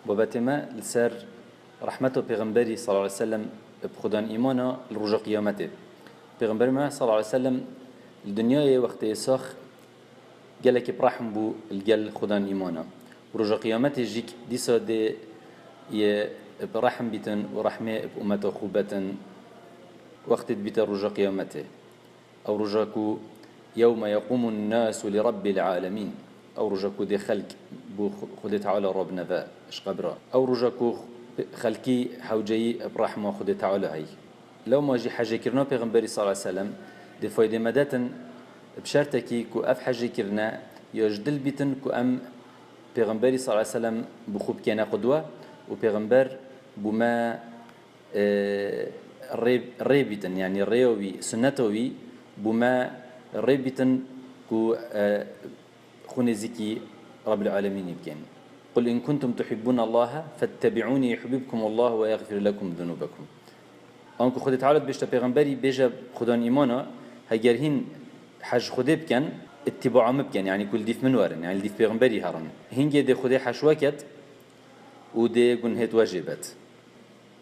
بابتما لسر رحمته پیغمبری صلى الله عليه وسلم بخدان إيمانا لرجا قيامته پیغمبر ما صلى الله عليه وسلم الدنيا وقت يساخ قالك برحم بو الجل خدان إيمانا ورجا قيامته جيك ديسا دي برحم بيتن ورحمة بأمته خوبة وقت بيت رجا قيامته أو رجاكو يوم يقوم الناس لرب العالمين أو رجاكو دي خلق بو خد تعالى ربنا ذا إش قبره أو رجاكو خلقي حوجي برحمة خد تعالى هاي لو ما جي حاجة كرنا بيغمبري صلى الله عليه وسلم دي فايدة مداتن بشرتكي كو أف حاجة كرنا يجدل بيتن كو أم بيغمبري صلى الله عليه وسلم بخوب كينا قدوة وبيغمبر بما ريبتن يعني ريوي سنتوي بما ريبتن كو خنزكي رب العالمين يبكين قل إن كنتم تحبون الله فاتبعوني يحببكم الله ويغفر لكم ذنوبكم أنكو خدت تعالى بيشتا بيغمبري بيجا خدان إيمانا هجرهن حج خده بكن اتباع مبكن يعني كل ديف من ورن يعني الديف بيغمبري هرن هنجي دي خده حشوكت ودي جنهت واجبت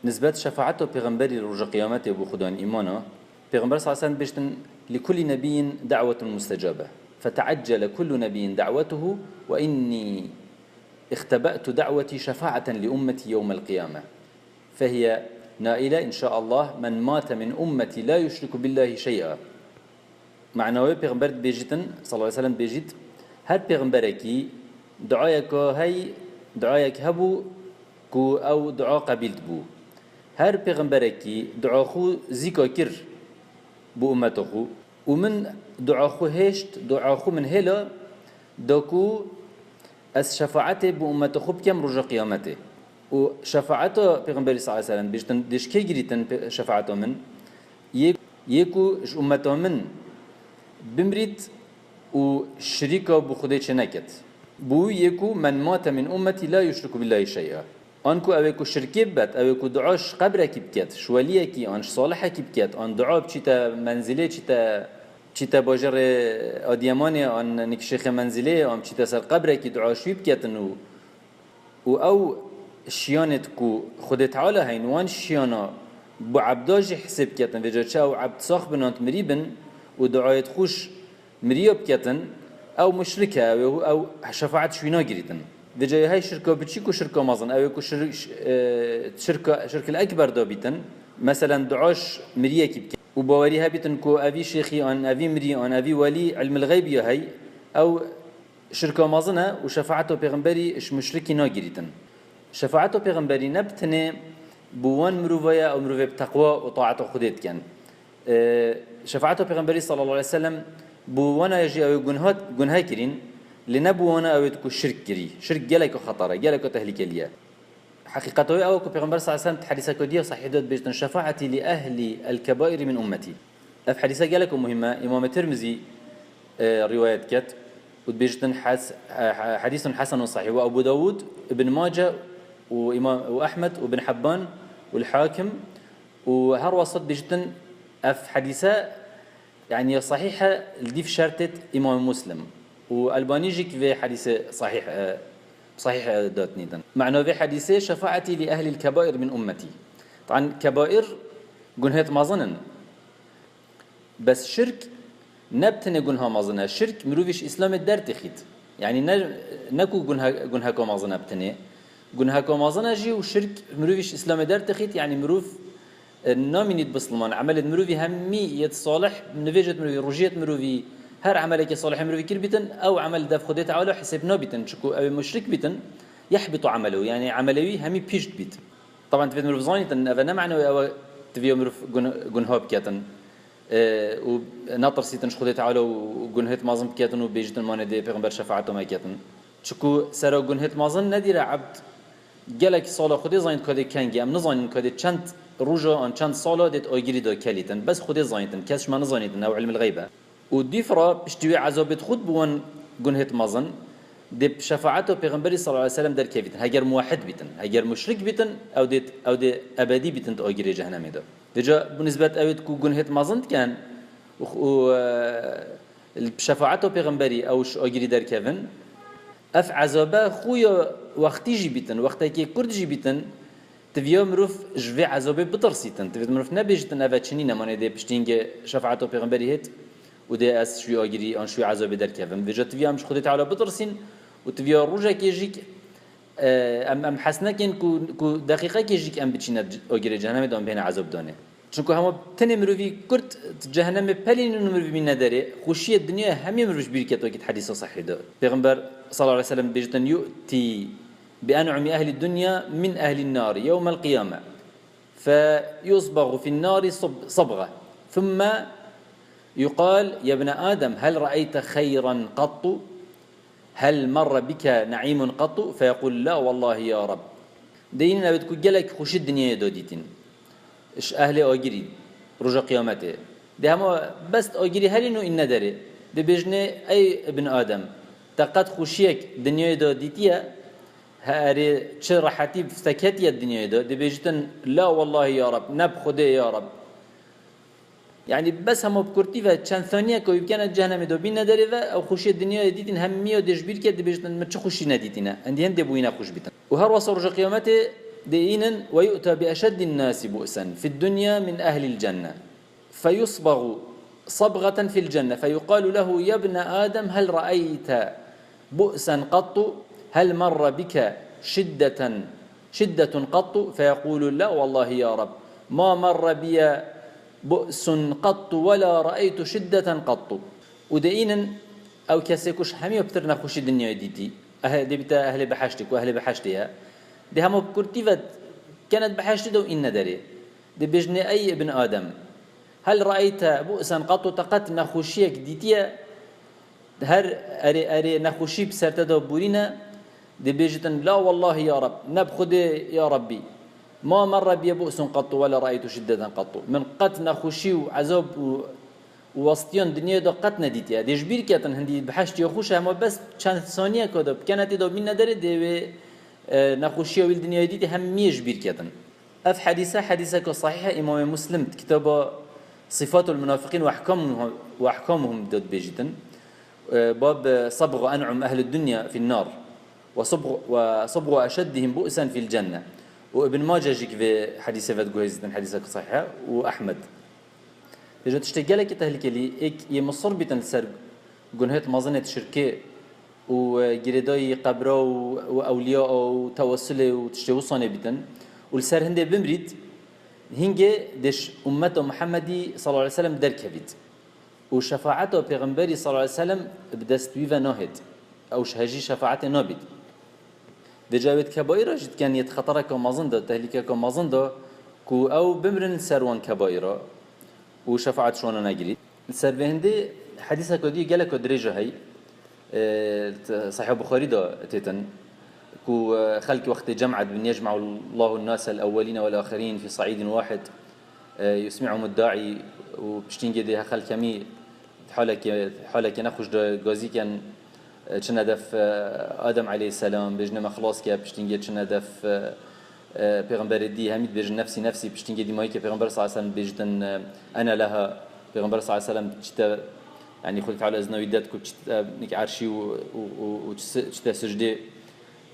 نسبة شفاعته بيغمبري لرجع قيامته أبو خدان إيمانا بيغمبر صلى الله عليه وسلم بيشتن لكل نبي دعوة مستجابة فتعجل كل نبي دعوته وإني اختبأت دعوتي شفاعة لأمتي يوم القيامة فهي نائلة إن شاء الله من مات من أمتي لا يشرك بالله شيئا معناه بيغمبر بيجتن صلى الله عليه وسلم بيجت هر بيغمبركي دعايك هاي دعايك هبو كو أو دعاء قبلت بو هر پیغمبرکی دعا خو زیکا کر بو امت خو ومن دعا خو هشت دعا خو من هلا داكو از شفاعته بو امت خو بكم رجا قيامته و شفاعته پیغمبر صلی الله علیه وسلم بيشتن دش کی گریتن شفاعته من یکو امته من بمريت و شريكا بو خدای چنکت بو یکو من مات من امتي لا يشرك بالله شيئا آنکو اوه شرکی بد اوه دعاش قبره کی بکت شوالیه کی آنش صالحه کی بکت آن دعا بچیتا منزله چیتا باجر آدیمانی آن نکشیخ منزله آن چیتا سر قبره کی دعاشوی بکتن و او شیانت کو خود تعالی هینوان شیانا بو عبداج حساب کتن وجا چه او عبد ساخ بنانت مريبن و دعایت خوش مريب کتن او مشرکه او شفاعت شوینا گریتن وجاي هاي شركة بتشيكو شركة مازن أو يكو شركة الأكبر دابيتن مثلا دعاش مريكي بك وبواريها بيتن كو أبي شيخي أن أبي مري أن أبي ولي علم الغيب يا هاي أو شركة مازنة وشفاعته بيغمبري إش مشركي ناجريتن شفاعته بيغمبري نبتنه بوان مروفيا أو مروفيا بتقوى وطاعته خديت كان شفاعته بيغمبري صلى الله عليه وسلم بوانا يجي أو جنهاي كرين لنبوانا أو تكو شرك كري شرك جالك خطرة جالك تهلكة ليه حقيقته أو كبيغمبر صلى الله عليه وسلم حديثة كودية صحيحة بيجتن شفاعتي لأهل الكبائر من أمتي أف حديثة جالك مهمة إمام الترمذي رواية كت وبيجتن حديث حسن صحيح وأبو داود ابن ماجه وأحمد وابن حبان والحاكم وهر وسط بيجتن أف حديثة يعني صحيحة الديف شرطة إمام مسلم والباني جيك في حديث صحيح دات نيدن معنى في حديث شفاعتي لأهل الكبائر من أمتي طبعا كبائر جنهات مازنن بس شرك نبتني جنها مازنها شرك مروفيش إسلام الدار تخيت يعني نكو جنها كمازنها بتني جنها كمازنها جي وشرك مروفيش إسلام الدار تخيت يعني مروف نامينيت بسلمان عمل مروفي همي يتصالح نفيجت مروفي رجيت مروفي هر عملك صالح مروي كير بيتن أو عمل دف خديت تعالى حسبنا بيتن شكو أو مشرك بيتن يحبط عمله يعني عملوي همي بيجت بيت طبعا تفيد مروف زاني تن أفنا معنى أو تفيد مروف جنهاب كاتن وناطر سيتن خديت تعالى وجنهت مازن كاتن وبيجتن ما ندي بيغمبر شفاعته ما كاتن شكو سر جنهت مازن ندير عبد جالك صالح خدي زاني كده كانجي أم نزاني كده چند رجع عن چند صالح دت أجري دا كليتن بس خدي زانيتن كاش ما نزانيتن أو علم الغيبة وديفرا بشتوي عذاب خود بوان جنهت مازن دب شفاعته پیغمبر صلى الله عليه وسلم در كيفيتن هجر موحد بيتن هجر مشرك بيتن او دي ابدي بيتن تاجر جهنم ده دجا بالنسبه اويت كو جنهت مازن كان و شفاعته پیغمبري او اجري در كيفن اف عذابه خويا وقتی جی بیتن وقتی که کرد جی بیتن تبیا مروف جوی عذابه بترسیتن تبید مروف نبیجتن اوه چنین نمانه ده پشتینگ شفاعت و پیغمبری هید و ده از شوی آگیری آن شوی عذابه در کفم ویجا تبیا همش خودی تعالی بترسین و تبیا روژه که جیک ام حسنه کن کو دقیقه که جیک ام بچینه آگیری جهنم دام بین عذاب دانه چون که همه تنی مروفی کرد جهنم پلین مروفی من نداره خوشی الدنیا همه مروفش بیرکت وقت حدیث صحیح ده پیغمبر صلی الله علیه و سلم بیجتن یؤتی بأنعم أهل الدنيا من أهل النار يوم القيامة فيصبغ في النار صبغة ثم يقال يا ابن آدم هل رأيت خيرا قط هل مر بك نعيم قط فيقول لا والله يا رب ديننا بدكو جلك خوش الدنيا دوديتين إيش أهل أجري رجع قيامته ده هم بس أجري هل إنه إن داري ده بيجني أي ابن آدم تقد خوشيك دنيا دوديتيا هاري چه راحتي بسكتي الدنيا ده بيجتن لا والله يا رب نب خده يا رب يعني بس هم بكرتي و چند ثانيه كو يمكن جهنم دو بين نداري و او خوشي الدنيا ديتين هميه دجبير كده بيجتن ما چه خوشي نديتينا عندي هند بوينا خوش بيتن وهر وصل رجع قيامته دينن ويؤتى باشد الناس بؤسا في الدنيا من اهل الجنه فيصبغ صبغه في الجنه فيقال له يا ابن ادم هل رايت بؤسا قط هل مر بك شدة قط فيقول لا والله يا رب ما مر بي بؤس قط ولا رأيت شدة قط ودينا أو كسيكوش همي بترنا خوش الدنيا ديتي دي بتا أهل بحشتك وأهل بحشتها دي هم بكرتيفت كانت بحشتي دو إن داري دي بجني أي ابن آدم هل رأيت بؤسا قط تقت نخوشيك ديتيا هر أري نخوشي بسرتدا بورينا دي بيجتن لا والله يا رب نبخد يا ربي ما مر بي بؤس قط ولا رأيت شدة قط من قت نخوشي وعذاب ووسطيان دنيا دا قت نديتيا دي جبير كاتن هندي بحشت يخوش هما بس چند ثانية كده كانت دا بين نداره دي نخوشي والدنيا ديتي هم جبير كاتن اف حديثة كصحيحة امام مسلم كتاب صفات المنافقين واحكامهم دود بيجتن باب صبغ انعم اهل الدنيا في النار وصبغ أشدهم بؤسا في الجنة وابن ماجه جيك في حديثة فاتقوهيزتن حديثة صحيحة وأحمد إذا تشتغلك تهلك لي إك يمصر بيتن سر جنهات مظنة شركة وجرداي قبره وأولياء وتوسله وتشتوصانه بيتن والسر هنده بمريد هنجي دش أمته محمدي صلى الله عليه وسلم دركبت وشفاعته بيغمبري صلى الله عليه وسلم بدستويفا ناهد أو شهجي شفاعته نابد دجاوت كبائرة جد كان يتخطر كمازن ده تهلكة كمازن ده كو أو بمرن سروان كبائرة وشفاعت شوانا ناجري السروهندي حديثة كودي جالك درجة هاي صحيح بخاري ده تيتن كو خلق وقت جمعت بن يجمع الله الناس الأولين والآخرين في صعيد واحد يسمعهم الداعي وبشتين جدي خلق كمي حالك نخش ده غازي كان چن هدف آدم علیه السلام بجن مخلاص که پشتینگی چن هدف پیغمبر دی همید بجن نفسی پشتینگی دی مایی که پیغمبر صلی الله علیه و سلم بجن انا لها پیغمبر صلی الله علیه و سلم چتا يعني خلق تعالى ازنويدات كو نك عرشي و چتا سجده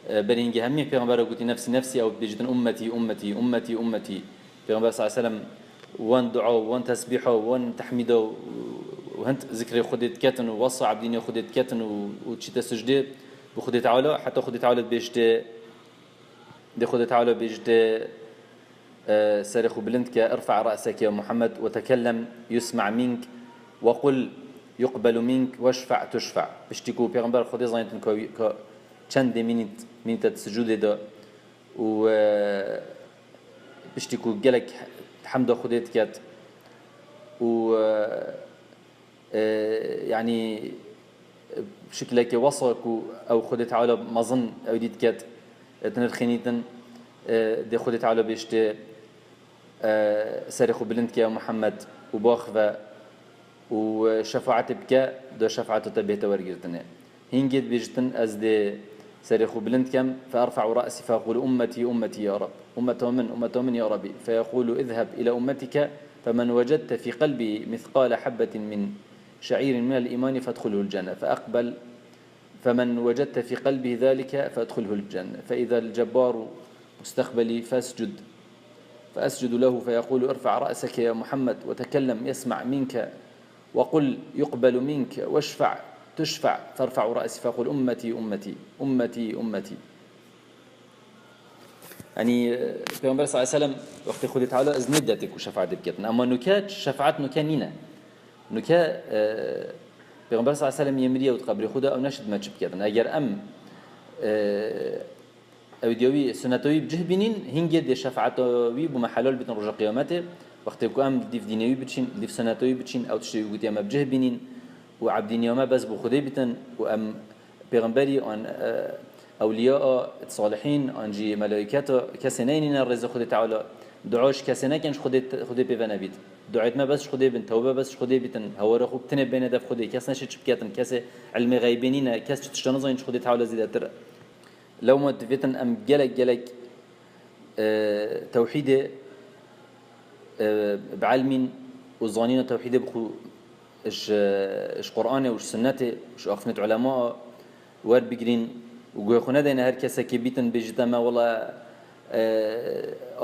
برينجي همي پیغمبر قلت نفسي او بجن امتي پیغمبر صلی الله علیه و سلم وان دعاء وان تسبيح وان تحميد وهنت ذكر خدت كاتن ووصى عبدين خدت كاتن وتشتا سجده بخدت تعالى حتى خدت تعالى بيجت دي خدت تعالى بيجت سرخ بلندك ارفع رأسك يا محمد وتكلم يسمع منك وقل يقبل منك واشفع تشفع بشتكو بيغمبر خدي زاينتن ك چند مينت سجود ده و بشتكو جلك حمد خدت كات و يعني بشكلك وصلك أو خدت على مظن أو ديت كات تنرخينيتن دي خدت على بيشت سرخ بلندك يا محمد وباخفة وشفاعت بك دو شفاعت تبيت ورقرتنا هنجد بيجتن أز دي سرخ بلندكم فأرفع رأسي فأقول أمتي يا رب أمة من يا ربي فيقول اذهب إلى أمتك فمن وجدت في قلبي مثقال حبة من شعير من الإيمان فادخله الجنة فأقبل فمن وجدت في قلبه ذلك فادخله الجنة. فإذا الجبار مستقبلي فأسجد له فيقول ارفع رأسك يا محمد وتكلم يسمع منك، وقل يقبل منك، واشفع تشفع، فارفع رأسي فأقول أمتي أمتي أمتي أمتي. يعني پیغمبر صلی الله علیه و سلم وقتی خودی تعالی از ندتك وشفاعت بكتن، اما نكات شفاعت نكانينا نكا پیغمبر صلی الله علیه و سلم يمريه وتقبل خدا او نشد ما بكتن. اگر او ديوي سنتوي بجه بينين هنجي دي شفاعتوي بمحلول بتن رجع قيامته وقت يكون ديف دينيوي بتشين ديف سنتوي بتشين او تشتي قلت يا ما بجه بينين وعبدين يوما بس بخدي بتن وام پیغمبري ان أولياء الصالحين أنجي ملائكته كسنين الرزق خد تعالى دعاش كسنة كنش خد بيفنا بيت دعيت ما بس خد بين توبة بس خد بيتن هو رخوب تنب بين دف خد كسنة شت بكاتن كسه علم غيبيننا كس تشتنزين خد تعالى زيادة ترى لو ما تفتن أم جلك توحيده بعلم وظانين توحيده بخو إيش قرآنه وإيش سنته وإيش أخنة علماء ورد بجرين وجو خنا دينا هر كسا كبيتن بجتما والله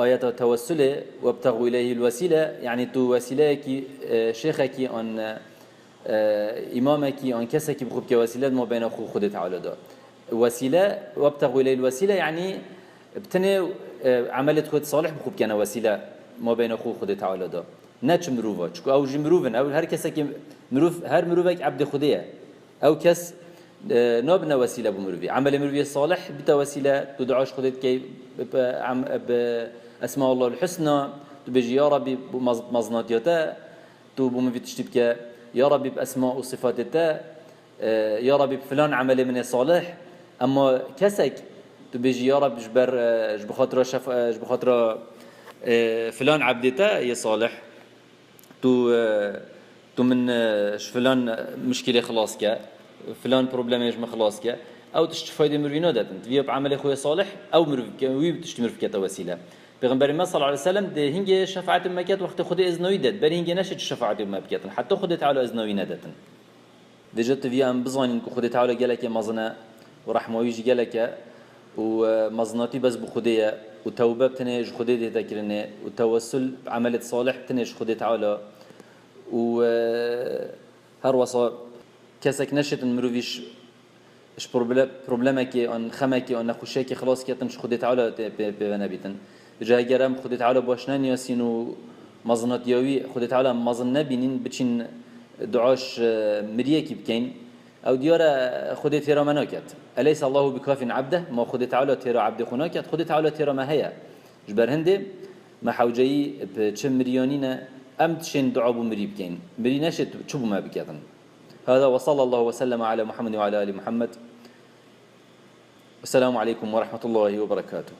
آيات توسله وابتغوا إليه الوسيلة، يعني تو وسيلة كي شيخك أن إمامك أن كسا كي بخوب كوسيلة ما بين أخو خد تعالى ده وسيلة وابتغوا إليه الوسيلة، يعني بتني عملت خد صالح بخوب كنا وسيلة ما بين أخو خد تعالى ده ناتش مروفة شكو أو جمروفن أو هر كسا كي مروف هر مروفك عبد خديه أو كس نابنا وسيلة بمروفي عمل مروفي الصالح بتوسيلة تدعوش خدت كي بأسماء الله الحسنى تبجي يا ربي بمزناتياتا تو بمروفي تشتبك يا ربي بأسماء وصفاتتا يا ربي بفلان عمل من الصالح. أما كسك تبجي يا رب جبخاطر فلان عبدتا يا صالح تو من فلان مشكلة خلاص كا فلان بروبلم يجمع خلاص كا او تشتفايد مروينا داتن تبيه بعمل خويا صالح او مروي وي بتشتمر في كتا وسيله. پیغمبر ما صلى الله عليه وسلم ده هنگه شفاعت مكات وقت خود اذنوي داد بل هنگه نشد شفاعت ما بكاتن حتى خود تعالى اذنوي نداتن دجت في ام بزانين خود تعالى قالك مزنا ورحمه ويجي قالك ومزناتي بس بخديه وتوبه بتنج خديه ذكرنه وتوسل بعمل صالح بتنج خود تعالى و هر وصا كسك نشت مروفيش اش بروبلمك ان خمك ان خوشك خلاص كتنش خدت على بنبيتن جا گرم خدت على باشنان ياسين ومزنات ياوي خدت على مزن نبينين بتشين دعاش مريكي بكين او ديار خدت ترى مناكت اليس الله بكاف عبده ما خدت على ترى عبد خناكت خدت على ترى ما هي جبر هندي ما حوجي بتشم مريانين ام تشين دعاء بمري بكين مري نشت شو ما بكاتن. هذا وصلى الله وسلم على محمد وعلى آل محمد. السلام عليكم ورحمة الله وبركاته.